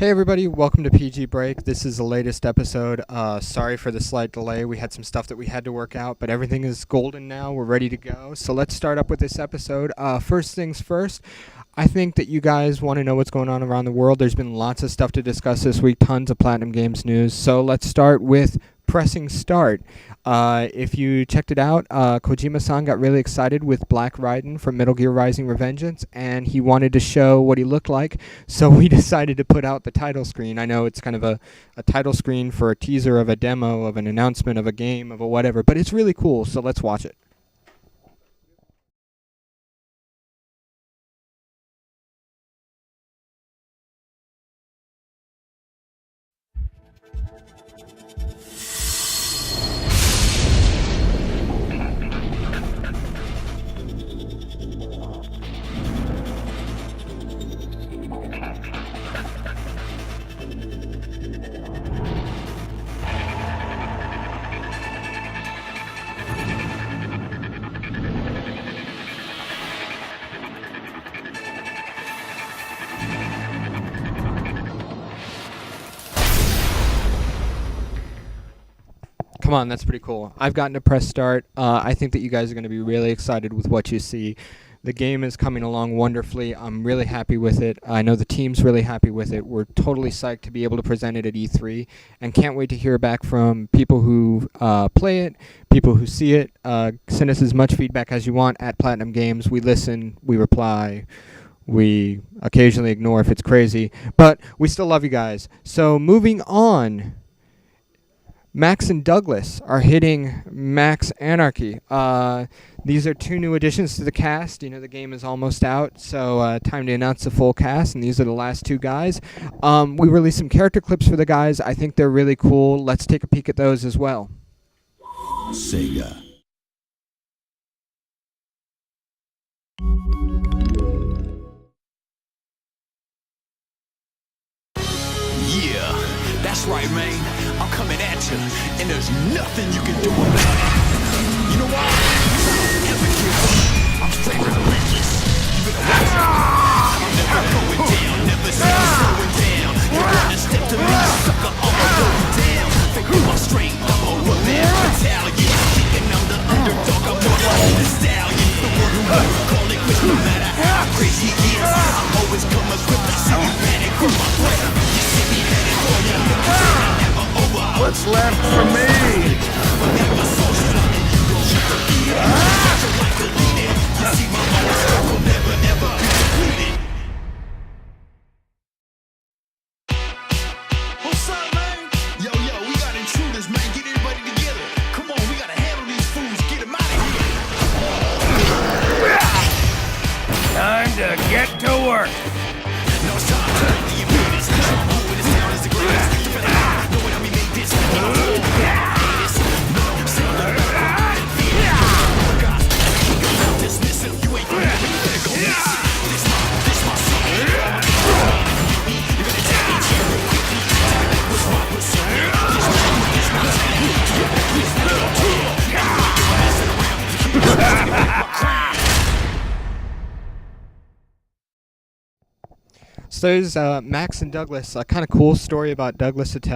Hey everybody, welcome to PG Break. This is the latest episode. Sorry for the slight delay. We had some stuff that we had to work out, but everything is golden now. We're ready to go. So let's start up with this episode. First things first, I think that you guys want to know what's going on around the world. There's been lots of stuff to discuss this week, tons of Platinum Games news. So let's start with pressing start. If you checked it out, Kojima-san got really excited with Black Raiden from Metal Gear Rising: Revengeance, and he wanted to show what he looked like, so we decided to put out the title screen. I know it's kind of a title screen for a teaser of a demo, of an announcement of a game, of a whatever, but it's really cool, so let's watch it. Come on, that's pretty cool. I've gotten to press start. I think that you guys are going to be really excited with what you see. The game is coming along wonderfully. I'm really happy with it. I know the team's really happy with it. We're totally psyched to be able to present it at E3 and can't wait to hear back from people who play it, people who see it. Send us as much feedback as you want at Platinum Games. We listen, we reply. We occasionally ignore if it's crazy, but we still love you guys. So moving on. Max and Douglas are hitting Max Anarchy. These are two new additions to the cast. You know, the game is almost out, so time to announce the full cast, and these are the last two guys. We released some character clips for the guys. I think they're really cool. Let's take a peek at those as well. Sega. Yeah, that's right, man. I'm coming at you, and there's nothing you can do about it. You know why? Ever give up. I'm straight relentless. Even though I'm never going down, never slowing down. You're gonna step to me, sucker, I'ma go down. Think of my strength, I'm over there, battalion. Thinking I'm the underdog, I'm more like the stallion. The one who never call it quits, no matter how crazy he is. I'm always coming swift, I see you panic from my threat. You see me headed for you, never over. What's left for me? What's up, man? Yo, we got intruders, man. Get everybody together. Come on, we gotta handle these fools. Get them out of here. Time to get to work. No, it's time to make the appearance. Who in this town is the greatest? Know what I mean, make this. So there's Max and Douglas, a kind of cool story about Douglas Hit.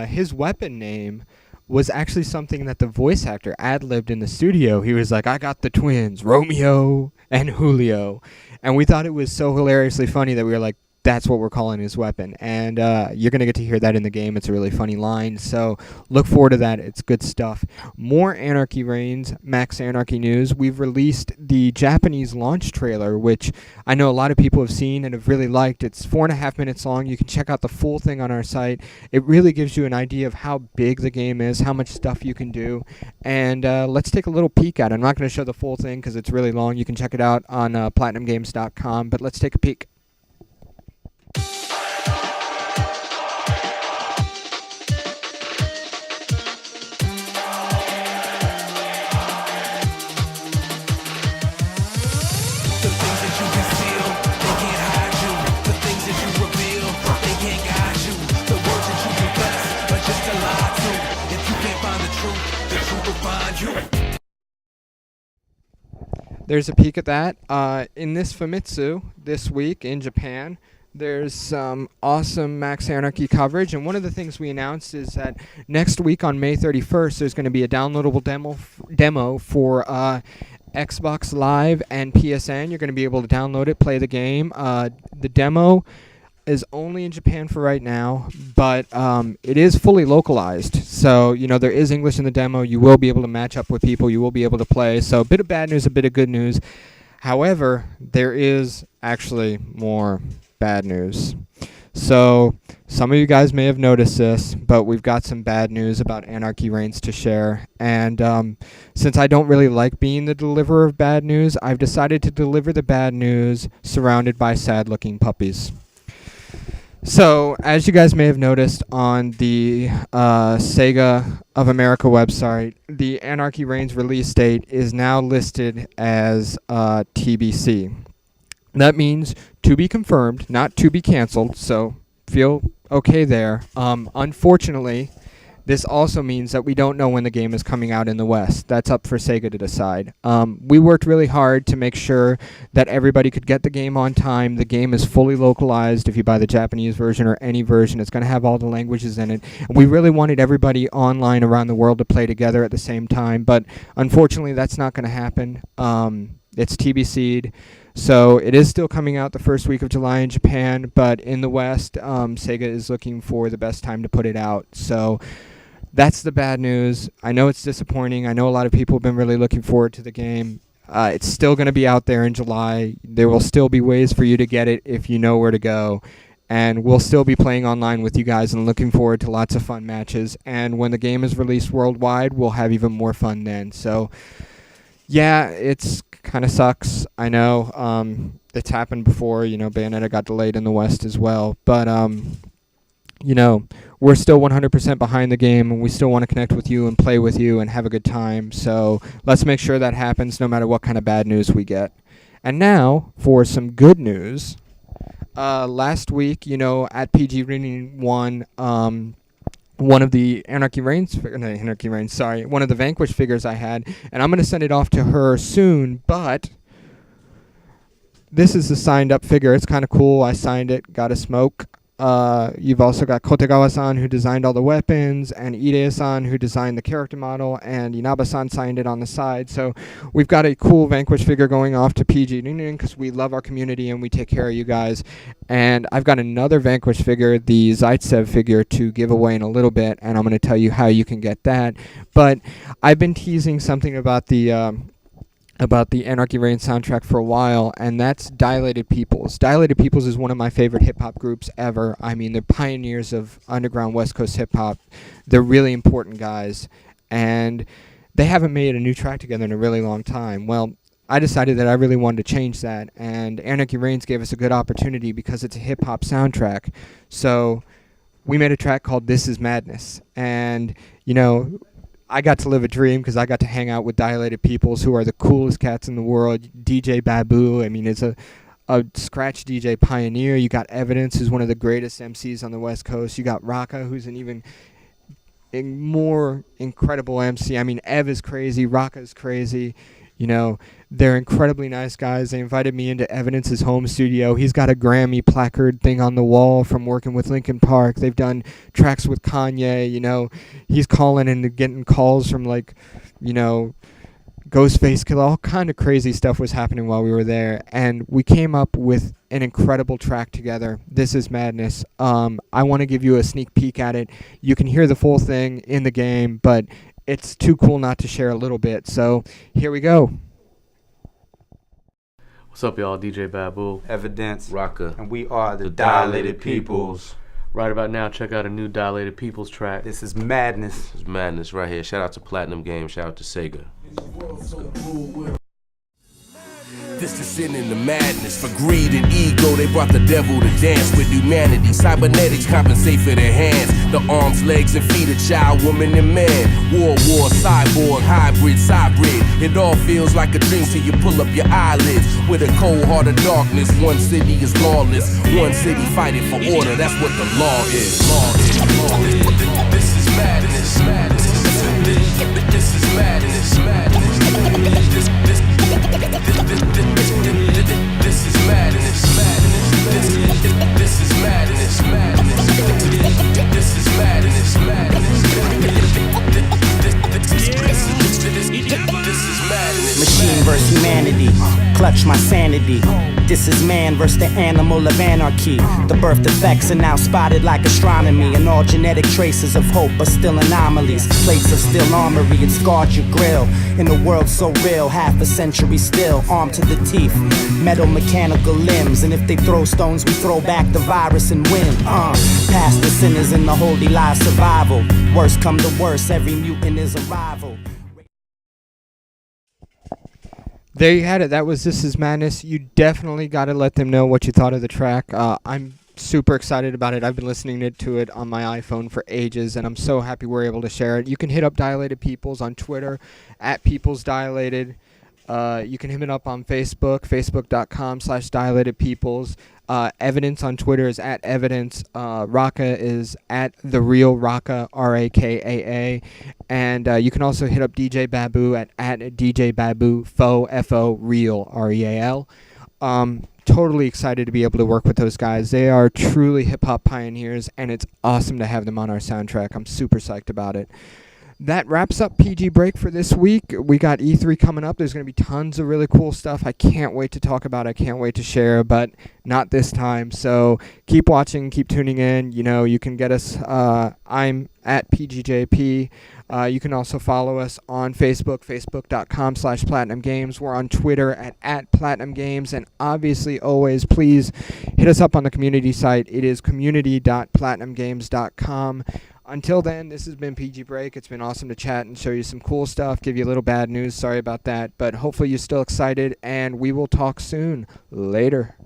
His weapon name was actually something that the voice actor ad-libbed in the studio. He was like, I got the twins, Romeo and Julio. And we thought it was so hilariously funny that we were like, that's what we're calling his weapon. And you're going to get to hear that in the game. It's a really funny line. So look forward to that. It's good stuff. More Anarchy Reigns, Max Anarchy news. We've released the Japanese launch trailer, which I know a lot of people have seen and have really liked. It's 4.5 minutes long. You can check out the full thing on our site. It really gives you an idea of how big the game is, how much stuff you can do. And let's take a little peek at it. I'm not going to show the full thing because it's really long. You can check it out on platinumgames.com. But let's take a peek. There's a peek at that. In this Famitsu this week in Japan, There's some awesome Max Anarchy coverage, and one of the things we announced is that next week on May 31st, there's going to be a downloadable demo for Xbox Live and PSN. You're going to be able to download it, play the game. The demo is only in Japan for right now, but it is fully localized. So, there is English in the demo. You will be able to match up with people. You will be able to play. So, a bit of bad news, a bit of good news. However, there is actually more bad news. So, some of you guys may have noticed this, but we've got some bad news about Anarchy Reigns to share. And since I don't really like being the deliverer of bad news, I've decided to deliver the bad news surrounded by sad-looking puppies. So, as you guys may have noticed on the Sega of America website, the Anarchy Reigns release date is now listed as TBC. That means to be confirmed, not to be canceled, so feel okay there. Unfortunately, this also means that we don't know when the game is coming out in the West. That's up for Sega to decide. We worked really hard to make sure that everybody could get the game on time. The game is fully localized. If you buy the Japanese version or any version, it's going to have all the languages in it. And we really wanted everybody online around the world to play together at the same time, but unfortunately that's not going to happen. It's TBC'd. So it is still coming out the first week of July in Japan, but in the West, Sega is looking for the best time to put it out. So that's the bad news. I know it's disappointing. I know a lot of people have been really looking forward to the game. It's still going to be out there in July. There will still be ways for you to get it if you know where to go. And we'll still be playing online with you guys and looking forward to lots of fun matches. And when the game is released worldwide, we'll have even more fun then. So, yeah, it's kind of sucks. I know it's happened before. Bayonetta got delayed in the West as well. But, we're still 100% behind the game, and we still want to connect with you and play with you and have a good time. So let's make sure that happens no matter what kind of bad news we get. And now for some good news. Last week, at PG Reading 1, one of the one of the Vanquish figures I had, and I'm going to send it off to her soon, but this is the signed up figure. It's kind of cool. I signed it, got a smoke. You've also got Kotegawa-san, who designed all the weapons, and Ide-san, who designed the character model, and Inaba-san signed it on the side. So we've got a cool Vanquish figure going off to PG because we love our community and we take care of you guys. And I've got another Vanquish figure, the Zaitsev figure, to give away in a little bit, and I'm going to tell you how you can get that. But I've been teasing something about the Anarchy Reigns soundtrack for a while, and that's Dilated Peoples. Dilated Peoples is one of my favorite hip-hop groups ever. I mean, they're pioneers of underground West Coast hip-hop. They're really important guys, and they haven't made a new track together in a really long time. Well, I decided that I really wanted to change that, and Anarchy Reigns gave us a good opportunity because it's a hip-hop soundtrack. So we made a track called This Is Madness, and, I got to live a dream because I got to hang out with Dilated Peoples, who are the coolest cats in the world. DJ Babu, is a scratch DJ pioneer. You got Evidence, who's one of the greatest MCs on the West Coast. You got Raka, who's an even more incredible MC. Ev is crazy. Raka is crazy. They're incredibly nice guys. They invited me into Evidence's home studio. He's got a Grammy placard thing on the wall from working with Linkin Park. They've done tracks with Kanye. He's calling and getting calls from Ghostface Killer. All kind of crazy stuff was happening while we were there, and we came up with an incredible track together. This Is Madness. I want to give you a sneak peek at it. You can hear the full thing in the game, but it's too cool not to share a little bit. So here we go. What's up, y'all? DJ Babu. Evidence. Raka. And we are the Dilated Peoples. Right about now, check out a new Dilated Peoples track. This is madness. This is madness right here. Shout out to Platinum Games. Shout out to Sega. This is sin in the madness. For greed and ego, they brought the devil to dance with humanity. Cybernetics compensate for their hands. The arms, legs, and feet of child, woman, and man. War, cyborg, hybrid. It all feels like a dream till you pull up your eyelids. With a cold heart of darkness, one city is lawless. One city fighting for order, that's what the law is. This is madness. This is madness. This is madness. This match my sanity. This is man versus the animal of anarchy. The birth defects are now spotted like astronomy, and all genetic traces of hope are still anomalies. Plates of steel armory, it scarred your grill. In a world so real, half a century still, armed to the teeth, metal mechanical limbs. And if they throw stones, we throw back the virus and win. Past the sinners in the holy life survival. Worst come to worst, every mutant is a rival. There you had it. That was This Is Madness. You definitely got to let them know what you thought of the track. I'm super excited about it. I've been listening to it on my iPhone for ages, and I'm so happy we're able to share it. You can hit up Dilated Peoples on Twitter, @PeoplesDilated. You can hit it up on Facebook, facebook.com/dilatedpeoples. Evidence on Twitter is @evidence. Raka is @TheRealRaka, RAKAA. And you can also hit up DJ Babu at DJ Babu, F-O, Real, REAL. Totally excited to be able to work with those guys. They are truly hip-hop pioneers, and it's awesome to have them on our soundtrack. I'm super psyched about it. That wraps up PG Break for this week. We got E3 coming up. There's going to be tons of really cool stuff I can't wait to talk about. I can't wait to share, but not this time. So keep watching, keep tuning in. You know, you can get us. I'm at PGJP. You can also follow us on Facebook, facebook.com/PlatinumGames. We're on Twitter at PlatinumGames. And obviously, always, please hit us up on the community site. It is community.platinumgames.com. Until then, this has been PG Break. It's been awesome to chat and show you some cool stuff, give you a little bad news. Sorry about that. But hopefully you're still excited, and we will talk soon. Later.